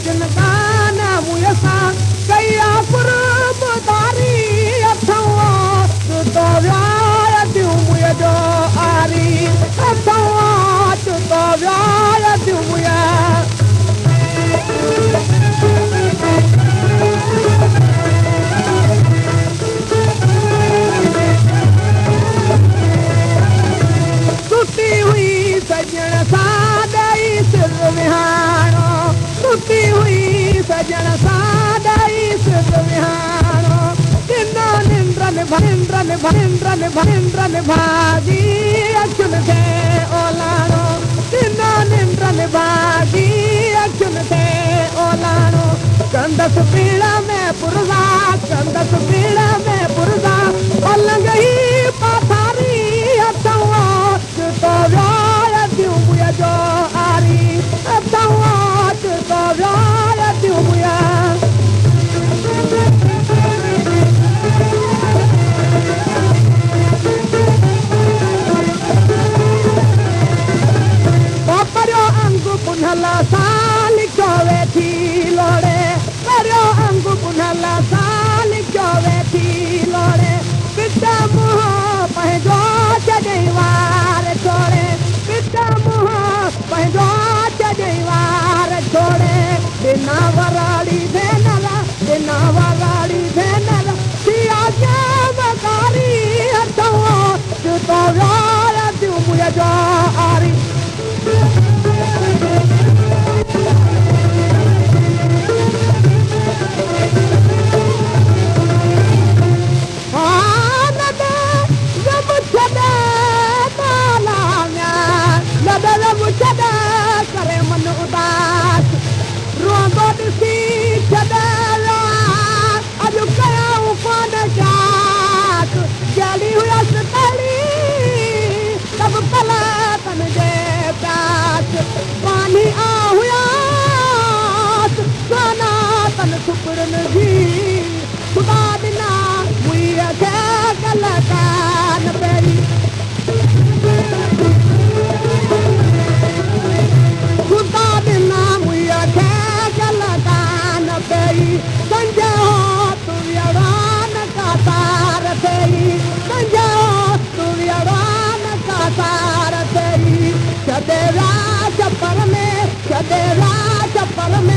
जिनकाना मुयसा कया कुर्बानी अथवा तो व्याय दियो मुयजो आरी अथवा तो व्याय दियो मुया टूटी हुई सजन सादई सिर विहाणो टूटी हुई सजन सादई सिर विहाणो तिनो निंद्रन भागी अखियुन खे ओलाणो तिनो निंद्रन भागी अखियुन खे ओलाणो कंदसि पीड़ा में पुरज़ा कंदसि पीड़ा में पुरज़ा पलंग ही पाथारी अथवा तो व्याय दियो मुयजो आरी अथवा तो व्याय दियो मुया परियो अंगु पुनला साल क्यों वेठी लोड़े परियो अंगु पुनला साल क्यों वेठी लोड़े पिता मुह पंहिंजो छॾई वार छोड़े पिता मुह पंहिंजो छॾई वार छोड़े बिना वराड़ी भेनरा थिया जामकारी अथवा तो व्याय दियो मुयजो आरी करे मन उदास रोंदो ॾिसी छॾेला अॼु कयाऊं कोन जात जहिड़ी हुयसि तड़ी सभु पलकन जे प्यास पानी आ हुयसि सोना तन सुपरनि जी ख़ुदा ॾिना मुईअ खे कल कान पहिरीं खुदा बिना मुया खे गल कान पई संजो तू वियड़ान का तार थई संजो तू वियड़ान का तार थई छॾे राज पर में